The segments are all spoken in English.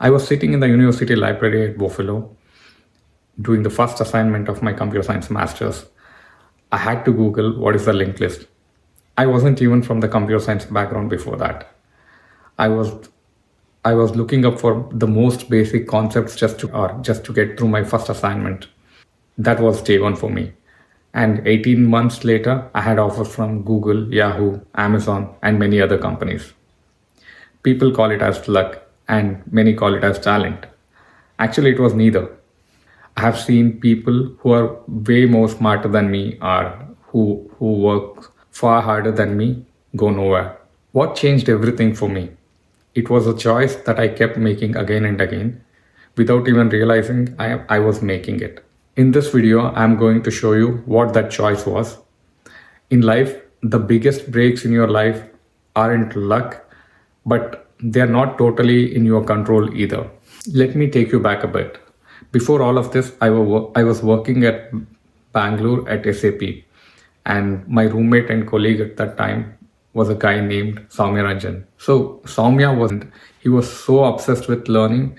I was sitting in the university library at Buffalo doing the first assignment of my computer science master's. I had to Google what is the linked list. I wasn't even from the computer science background before that. I was I was looking up for the most basic concepts just to get through my first assignment. That was day one for me. And 18 months later, I had offers from Google, Yahoo, Amazon, and many other companies. People call it as luck, and many call it as talent. Actually, it was neither. I have seen people who are way more smarter than me or who work far harder than me go nowhere. What changed everything for me? It was a choice that I kept making again and again without even realizing I was making it. In this video, I'm going to show you what that choice was. In life, the biggest breaks in your life aren't luck, but they're not totally in your control either. Let me take you back a bit. Before all of this, I was working at Bangalore at SAP, and my roommate and colleague at that time was a guy named Soumya Ranjan. So he was so obsessed with learning,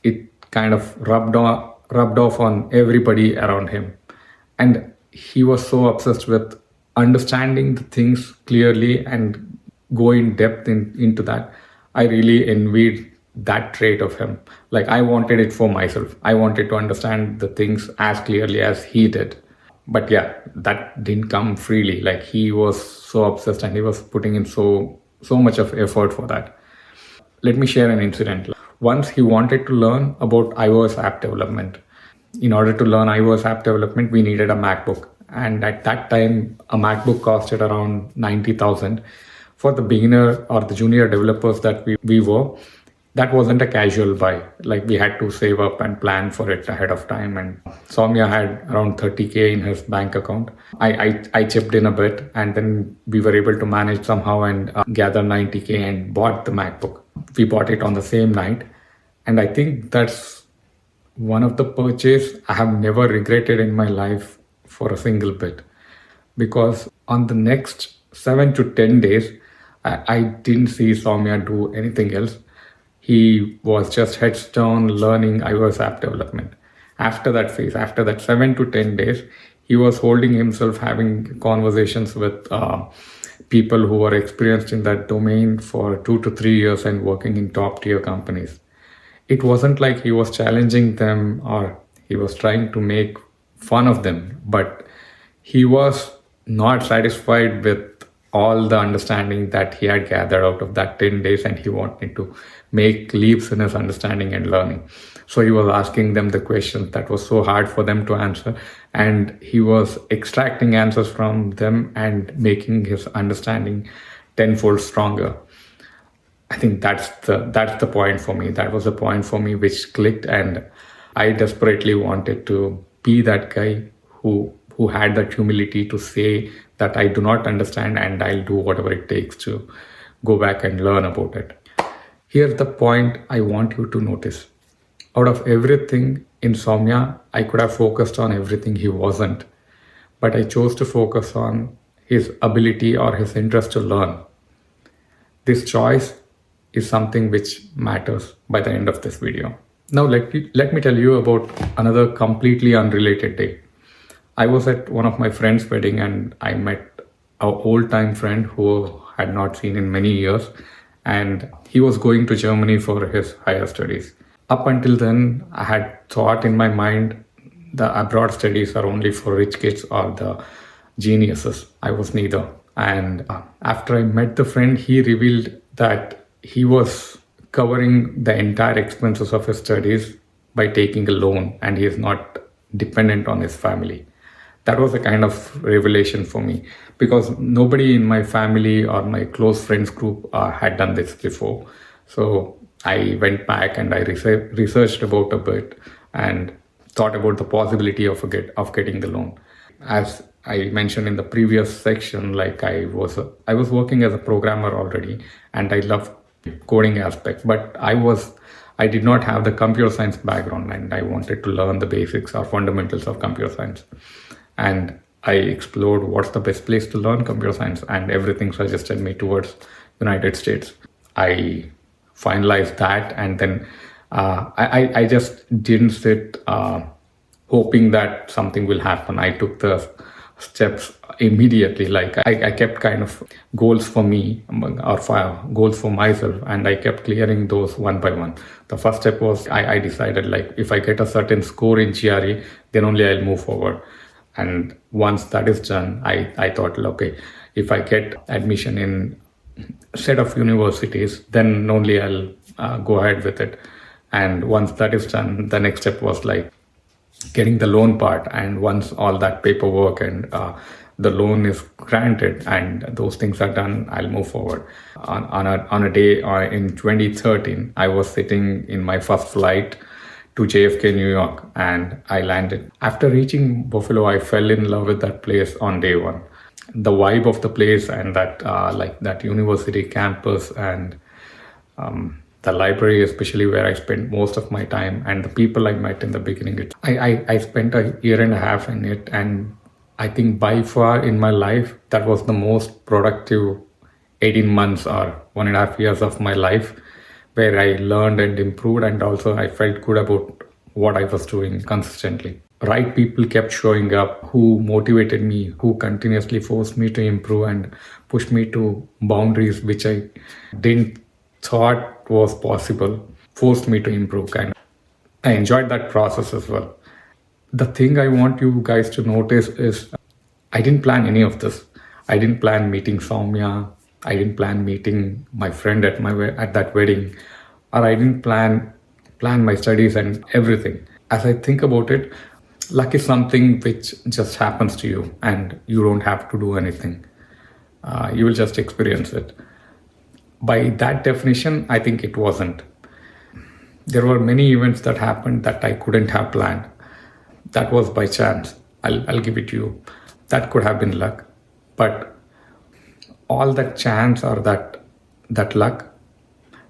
it kind of rubbed off on everybody around him. And he was so obsessed with understanding the things clearly and go in depth into that. I really envied that trait of him. Like, I wanted it for myself. I wanted to understand the things as clearly as he did. But yeah, that didn't come freely. Like, he was so obsessed and he was putting in so much of effort for that. Let me share an incident. Once he wanted to learn about iOS app development. In order to learn iOS app development, we needed a MacBook. And at that time, a MacBook costed around 90,000. For the beginner or the junior developers that we were, that wasn't a casual buy. Like, we had to save up and plan for it ahead of time. And Soumya had around 30K in his bank account. I chipped in a bit, and then we were able to manage somehow and gather 90K and bought the MacBook. We bought it on the same night. And I think that's one of the purchases I have never regretted in my life for a single bit. Because on the next 7 to 10 days, I didn't see Soumya do anything else. He was just heads down learning iOS app development. After that phase, after that 7 to 10 days, he was holding himself, having conversations with people who were experienced in that domain for 2 to 3 years and working in top tier companies. It wasn't like he was challenging them or he was trying to make fun of them, but he was not satisfied with all the understanding that he had gathered out of that 10 days, and he wanted to make leaps in his understanding and learning. So he was asking them the questions that was so hard for them to answer, and he was extracting answers from them and making his understanding tenfold stronger. I think that's the point for me. That was the point for me which clicked, and I desperately wanted to be that guy who had that humility to say that I do not understand and I'll do whatever it takes to go back and learn about it. Here's the point I want you to notice. Out of everything in Soumya, I could have focused on everything he wasn't, but I chose to focus on his ability or his interest to learn. This choice is something which matters by the end of this video. Now let me tell you about another completely unrelated day. I was at one of my friend's wedding and I met an old-time friend who had not seen in many years, and he was going to Germany for his higher studies. Up until then, I had thought in my mind the abroad studies are only for rich kids or the geniuses. I was neither. And after I met the friend, he revealed that he was covering the entire expenses of his studies by taking a loan, and he is not dependent on his family. That was a kind of revelation for me, because nobody in my family or my close friends group had done this before. So I went back and I researched about a bit and thought about the possibility of getting the loan. As I mentioned in the previous section, like I was working as a programmer already, and I loved coding aspect, but I did not have the computer science background, and I wanted to learn the basics or fundamentals of computer science. And I explored what's the best place to learn computer science, and everything suggested me towards United States. I finalized that, and then I just didn't sit hoping that something will happen. I took the steps immediately. Like I kept kind of goals for me or goals for myself, and I kept clearing those one by one. The first step was I decided like if I get a certain score in GRE, then only I'll move forward. And once that is done, I thought, okay, if I get admission in a set of universities, then only I'll go ahead with it. And once that is done, the next step was like getting the loan part. And once all that paperwork and the loan is granted and those things are done, I'll move forward. On a day in 2013, I was sitting in my first flight to JFK, New York, and I landed. After reaching Buffalo, I fell in love with that place on day one. The vibe of the place and that like that university campus and the library, especially where I spent most of my time, and the people I met in the beginning. I spent a year and a half in it, and I think by far in my life, that was the most productive 18 months or 1.5 years of my life, where I learned and improved, and also I felt good about what I was doing consistently. Right people kept showing up who motivated me, who continuously forced me to improve and pushed me to boundaries which I didn't thought was possible, forced me to improve, and I enjoyed that process as well. The thing I want you guys to notice is I didn't plan any of this. I didn't plan meeting Soumya. I didn't plan meeting my friend at that wedding, or I didn't plan my studies and everything. As I think about it, luck is something which just happens to you, and you don't have to do anything. You will just experience it. By that definition, I think it wasn't. There were many events that happened that I couldn't have planned. That was by chance. I'll give it to you. That could have been luck. But all that chance or that luck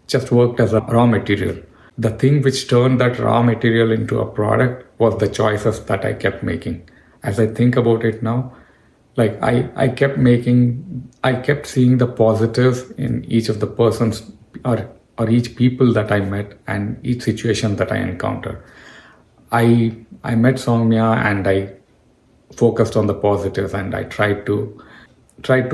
just worked as a raw material. The thing which turned that raw material into a product was the choices that I kept making. As I think about it now, like I kept seeing the positives in each of the persons or each people that I met and each situation that I encountered. I met Soumya and I focused on the positives, and I tried to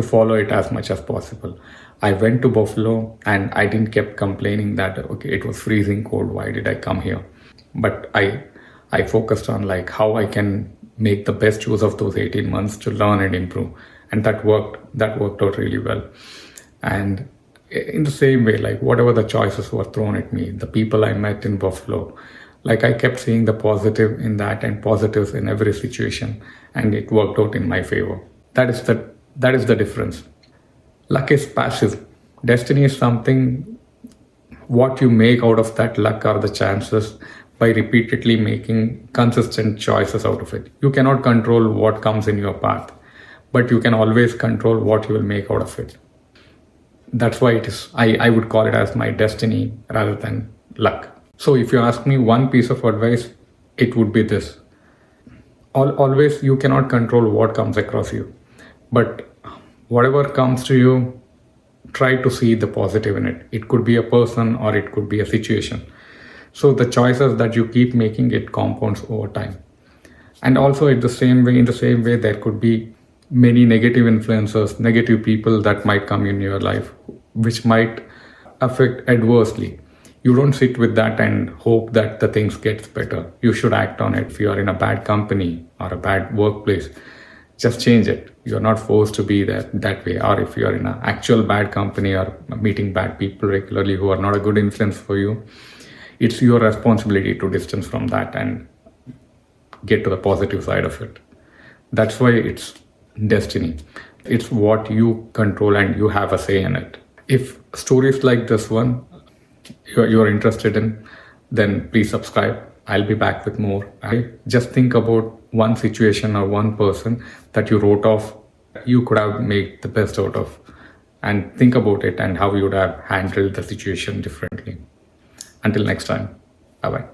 follow it as much as possible. I went to Buffalo and I didn't keep complaining that okay, it was freezing cold, why did I come here? But I focused on like how I can make the best use of those 18 months to learn and improve, and that worked out really well. And in the same way, like whatever the choices were thrown at me, the people I met in Buffalo, like I kept seeing the positive in that and positives in every situation, and it worked out in my favor. That is the difference. Luck is passive. Destiny is something what you make out of that luck or the chances by repeatedly making consistent choices out of it. You cannot control what comes in your path, but you can always control what you will make out of it. That's why it is. I would call it as my destiny rather than luck. So if you ask me one piece of advice, it would be this. Always you cannot control what comes across you, but whatever comes to you, try to see the positive in it. It could be a person or it could be a situation. So the choices that you keep making, it compounds over time. And also in the same way, there could be many negative influences, negative people that might come in your life, which might affect adversely. You don't sit with that and hope that the things gets better. You should act on it. If you are in a bad company or a bad workplace, just change it. You're not forced to be that way. Or if you're in an actual bad company or meeting bad people regularly who are not a good influence for you, it's your responsibility to distance from that and get to the positive side of it. That's why it's destiny. It's what you control and you have a say in it. If stories like this one you're interested in, then please subscribe. I'll be back with more. Just think about one situation or one person that you wrote off, you could have made the best out of, and think about it and how you would have handled the situation differently. Until next time, bye-bye.